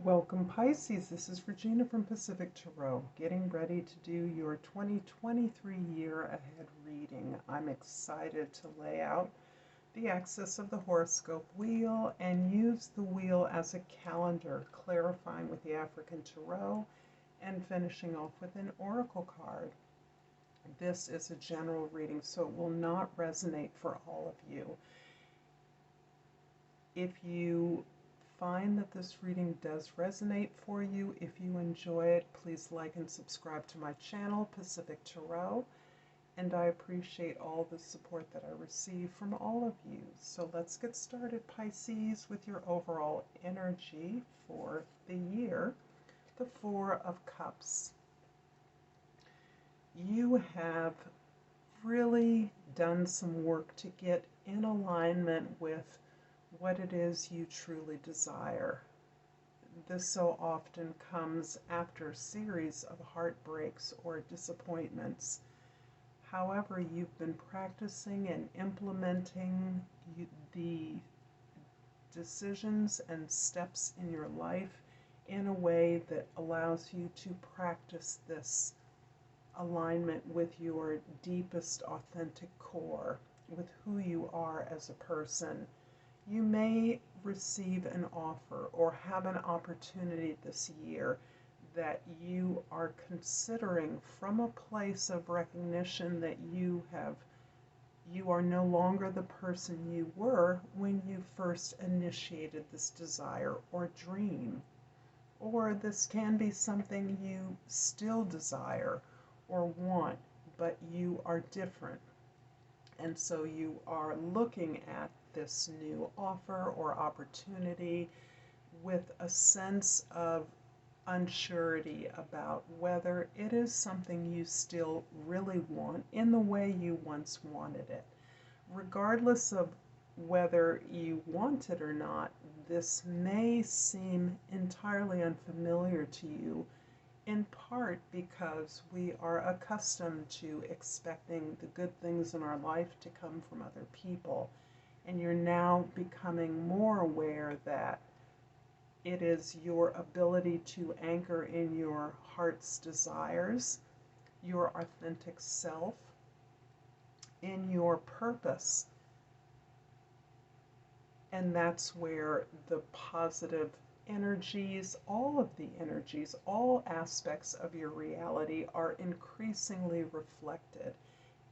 Welcome Pisces, this is Regina from Pacific Tarot, getting ready to do your 2023 year ahead reading. I'm excited to lay out the axis of the horoscope wheel and use the wheel as a calendar, clarifying with the African Tarot and finishing off with an oracle card. This is a general reading, so it will not resonate for all of you. If you find that this reading does resonate for you, if you enjoy it, please like and subscribe to my channel, Pacific Tarot, and I appreciate all the support that I receive from all of you. So let's get started, Pisces, with your overall energy for the year. The Four of Cups. You have really done some work to get in alignment with what it is you truly desire. This so often comes after a series of heartbreaks or disappointments. However, you've been practicing and implementing the decisions and steps in your life in a way that allows you to practice this alignment with your deepest authentic core, with who you are as a person. You may receive an offer or have an opportunity this year that you are considering from a place of recognition that you are no longer the person you were when you first initiated this desire or dream. Or this can be something you still desire or want, but you are different. And so you are looking at this new offer or opportunity with a sense of unsurety about whether it is something you still really want in the way you once wanted it. Regardless of whether you want it or not, this may seem entirely unfamiliar to you, in part because we are accustomed to expecting the good things in our life to come from other people. And you're now becoming more aware that it is your ability to anchor in your heart's desires, your authentic self, in your purpose. And that's where the positive energies, all of the energies, all aspects of your reality are increasingly reflected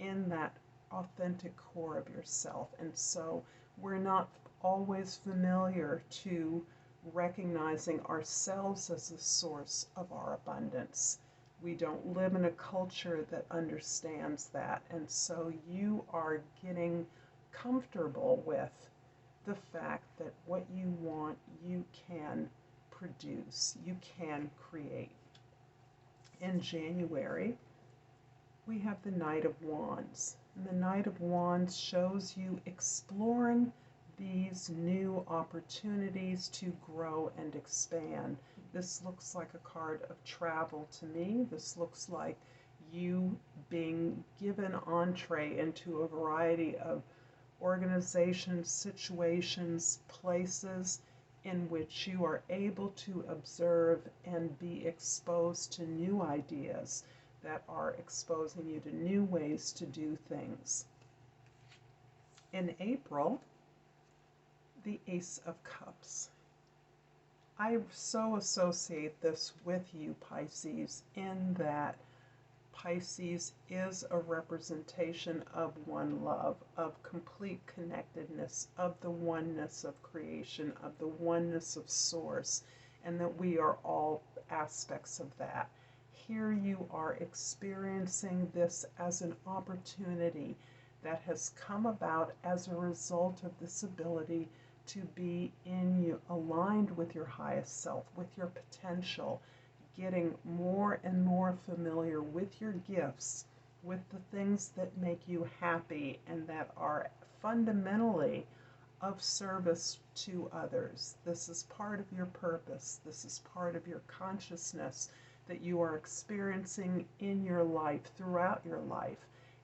in that authentic core of yourself. And so we're not always familiar to recognizing ourselves as the source of our abundance. We don't live in a culture that understands that. And so you are getting comfortable with the fact that what you want, you can produce, you can create. In January, we have the Knight of Wands. And the Knight of Wands shows you exploring these new opportunities to grow and expand. This looks like a card of travel to me. This looks like you being given entree into a variety of organizations, situations, places in which you are able to observe and be exposed to new ideas that are exposing you to new ways to do things. In April, the Ace of Cups. I so associate this with you, Pisces, in that Pisces is a representation of one love, of complete connectedness, of the oneness of creation, of the oneness of source, and that we are all aspects of that. Here you are experiencing this as an opportunity that has come about as a result of this ability to be aligned with your highest self, with your potential, getting more and more familiar with your gifts, with the things that make you happy and that are fundamentally of service to others. This is part of your purpose. This is part of your consciousness that you are experiencing in your life, throughout your life.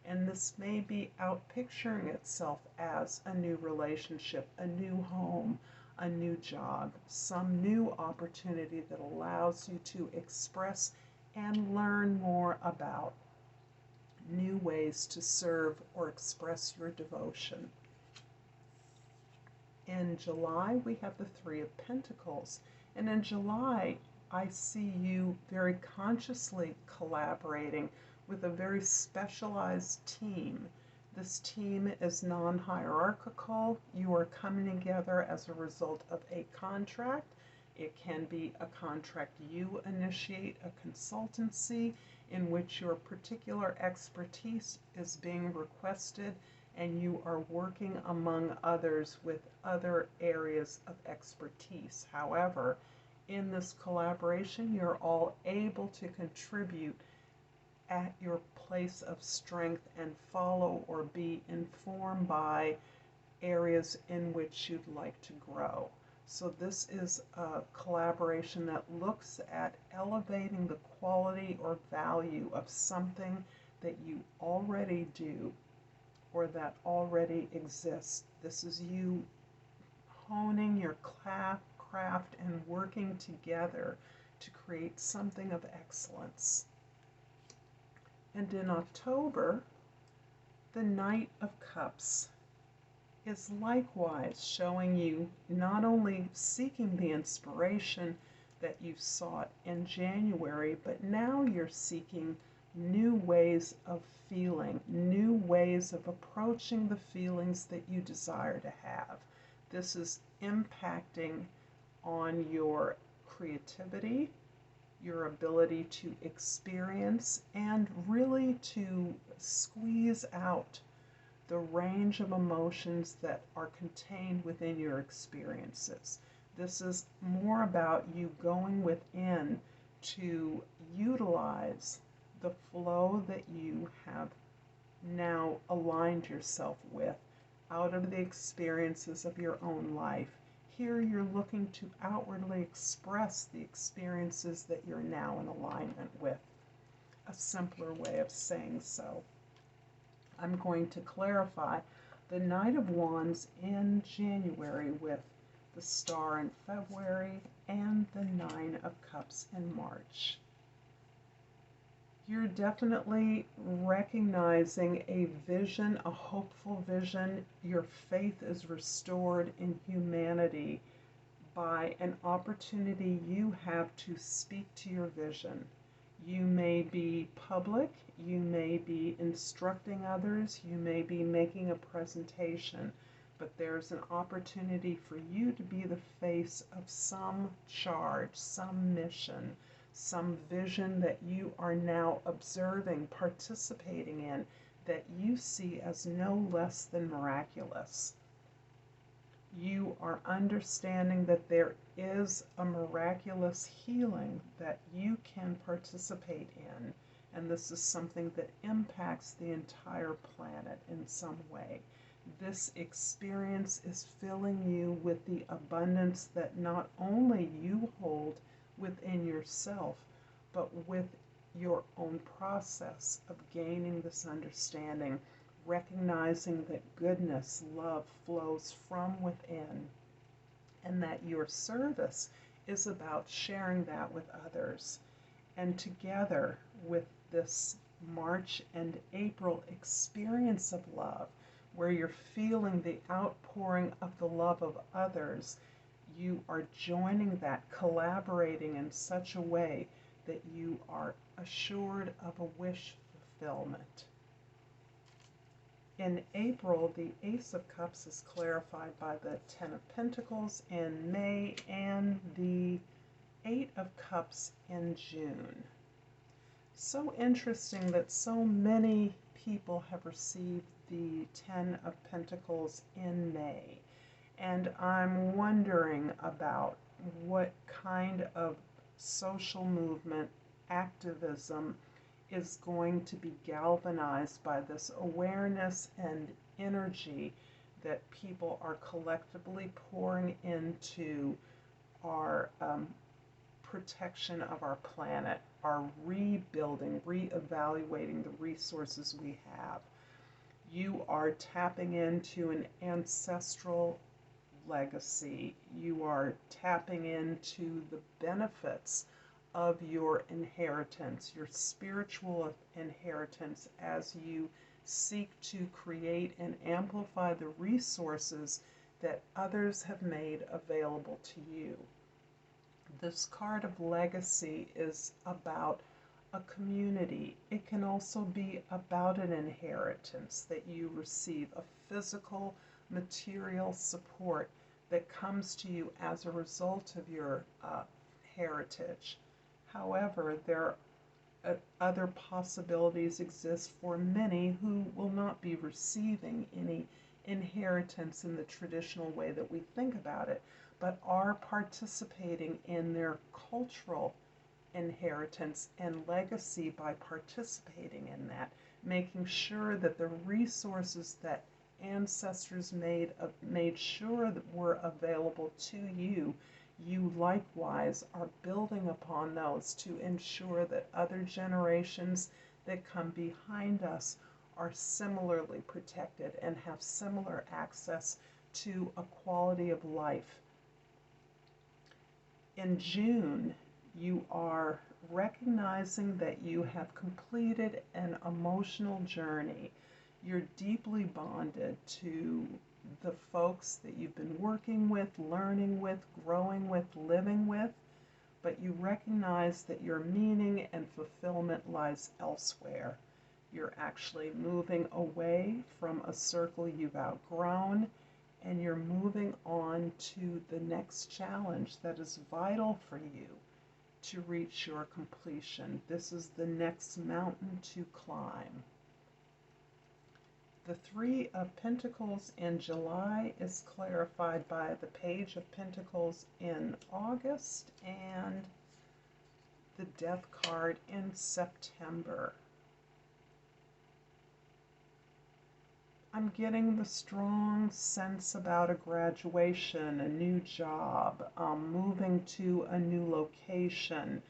And this may be out picturing itself as a new relationship, a new home, a new job, some new opportunity that allows you to express and learn more about new ways to serve or express your devotion. In July, we have the Three of Pentacles. And in July, I see you very consciously collaborating with a very specialized team. This team is non-hierarchical. You are coming together as a result of a contract. It can be a contract you initiate, a consultancy in which your particular expertise is being requested, and you are working among others with other areas of expertise. However, in this collaboration, you're all able to contribute at your place of strength and follow or be informed by areas in which you'd like to grow. So this is a collaboration that looks at elevating the quality or value of something that you already do or that already exists. This is you honing your craft and working together to create something of excellence. And in October, the Knight of Cups is likewise showing you not only seeking the inspiration that you sought in January, but now you're seeking new ways of feeling, new ways of approaching the feelings that you desire to have. This is impacting on your creativity, your ability to experience, and really to squeeze out the range of emotions that are contained within your experiences. This is more about you going within to utilize the flow that you have now aligned yourself with out of the experiences of your own life. Here you're looking to outwardly express the experiences that you're now in alignment with. A simpler way of saying so. I'm going to clarify the Knight of Wands in January with the Star in February and the Nine of Cups in March. You're definitely recognizing a vision, a hopeful vision. Your faith is restored in humanity by an opportunity you have to speak to your vision. You may be public, you may be instructing others, you may be making a presentation, but there's an opportunity for you to be the face of some charge, some mission, some vision that you are now observing, participating in, that you see as no less than miraculous. You are understanding that there is a miraculous healing that you can participate in, and this is something that impacts the entire planet in some way. This experience is filling you with the abundance that not only you hold within yourself, but with your own process of gaining this understanding, recognizing that goodness, love flows from within, and that your service is about sharing that with others. And together with this March and April experience of love, where you're feeling the outpouring of the love of others, you are joining that, collaborating in such a way that you are assured of a wish fulfillment. In April, the Ace of Cups is clarified by the Ten of Pentacles in May and the Eight of Cups in June. So interesting that so many people have received the Ten of Pentacles in May. And I'm wondering about what kind of social movement, activism is going to be galvanized by this awareness and energy that people are collectively pouring into our protection of our planet, our rebuilding, reevaluating the resources we have. You are tapping into an ancestral legacy. You are tapping into the benefits of your inheritance, your spiritual inheritance, as you seek to create and amplify the resources that others have made available to you. This card of legacy is about a community. It can also be about an inheritance that you receive, a physical, material support that comes to you as a result of your heritage. However, other possibilities exist for many who will not be receiving any inheritance in the traditional way that we think about it, but are participating in their cultural inheritance and legacy by participating in that, making sure that the resources that ancestors made sure that were available to you, you likewise are building upon those to ensure that other generations that come behind us are similarly protected and have similar access to a quality of life. In June, you are recognizing that you have completed an emotional journey. You're deeply bonded to the folks that you've been working with, learning with, growing with, living with, but you recognize that your meaning and fulfillment lies elsewhere. You're actually moving away from a circle you've outgrown, and you're moving on to the next challenge that is vital for you to reach your completion. This is the next mountain to climb. The Three of Pentacles in July is clarified by the Page of Pentacles in August and the Death card in September. I'm getting the strong sense about a graduation, a new job, moving to a new location,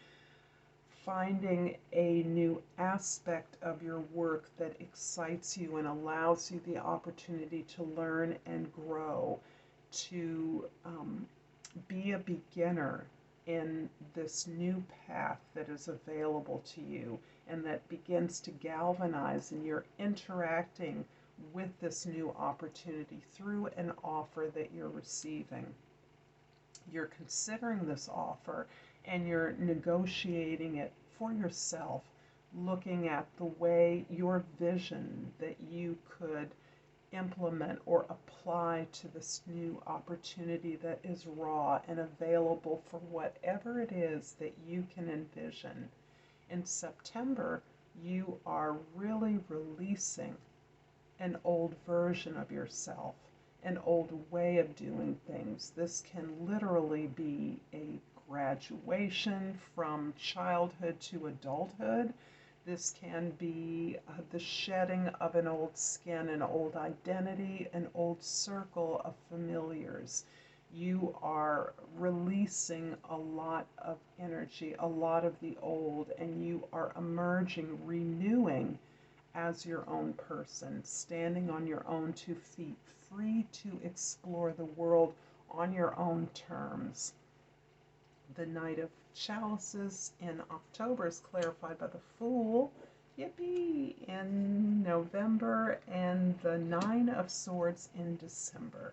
finding a new aspect of your work that excites you and allows you the opportunity to learn and grow, to be a beginner in this new path that is available to you and that begins to galvanize, and you're interacting with this new opportunity through an offer that you're receiving. You're considering this offer and you're negotiating it for yourself, looking at the way your vision that you could implement or apply to this new opportunity that is raw and available for whatever it is that you can envision. In September, you are really releasing an old version of yourself, an old way of doing things. This can literally be a graduation from childhood to adulthood. This can be the shedding of an old skin, an old identity, an old circle of familiars. You are releasing a lot of energy, a lot of the old, and you are emerging, renewing as your own person, standing on your own 2 feet, free to explore the world on your own terms. The Knight of Chalices in October is clarified by the Fool, yippee, in November, and the Nine of Swords in December.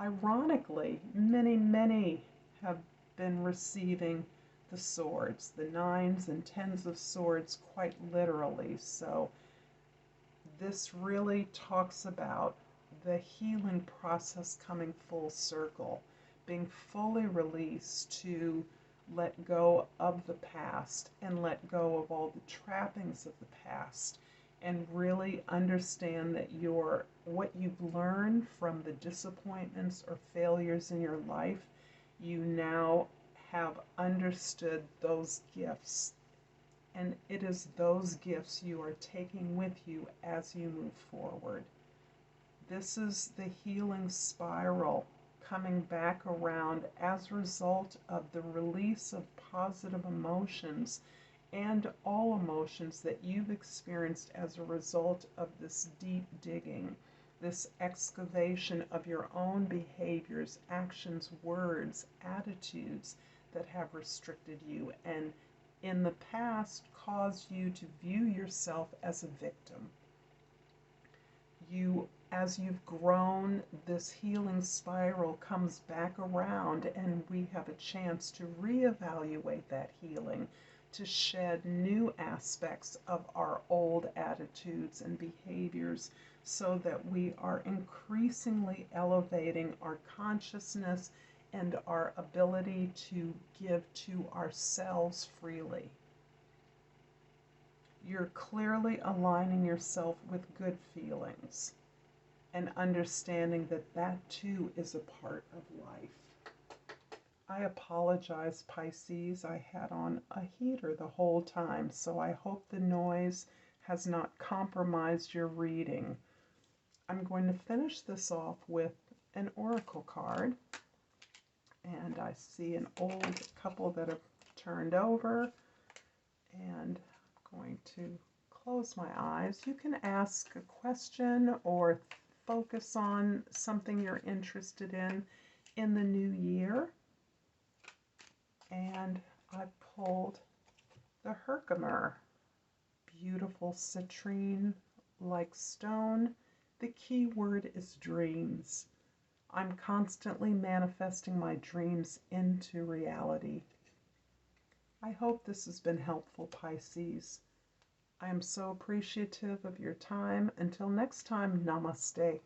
Ironically, many have been receiving the swords, the nines and tens of swords, quite literally. So this really talks about the healing process coming full circle, being fully released to let go of the past and let go of all the trappings of the past, and really understand that what you've learned from the disappointments or failures in your life, you now have understood those gifts, and it is those gifts you are taking with you as you move forward. This is the healing spiral coming back around as a result of the release of positive emotions and all emotions that you've experienced as a result of this deep digging. this excavation of your own behaviors, actions, words, attitudes that have restricted you and in the past caused you to view yourself as a victim. As you've grown, this healing spiral comes back around, and we have a chance to reevaluate that healing, to shed new aspects of our old attitudes and behaviors so that we are increasingly elevating our consciousness and our ability to give to ourselves freely. You're clearly aligning yourself with good feelings and understanding that that too is a part of life. I apologize, Pisces. I had on a heater the whole time, so I hope the noise has not compromised your reading. I'm going to finish this off with an oracle card. And I see an old couple that have turned over. And I'm going to close my eyes. You can ask a question or focus on something you're interested in the new year. And I pulled the Herkimer, beautiful citrine-like stone. The key word is dreams. I'm constantly manifesting my dreams into reality. I hope this has been helpful, Pisces. I am so appreciative of your time. Until next time, namaste.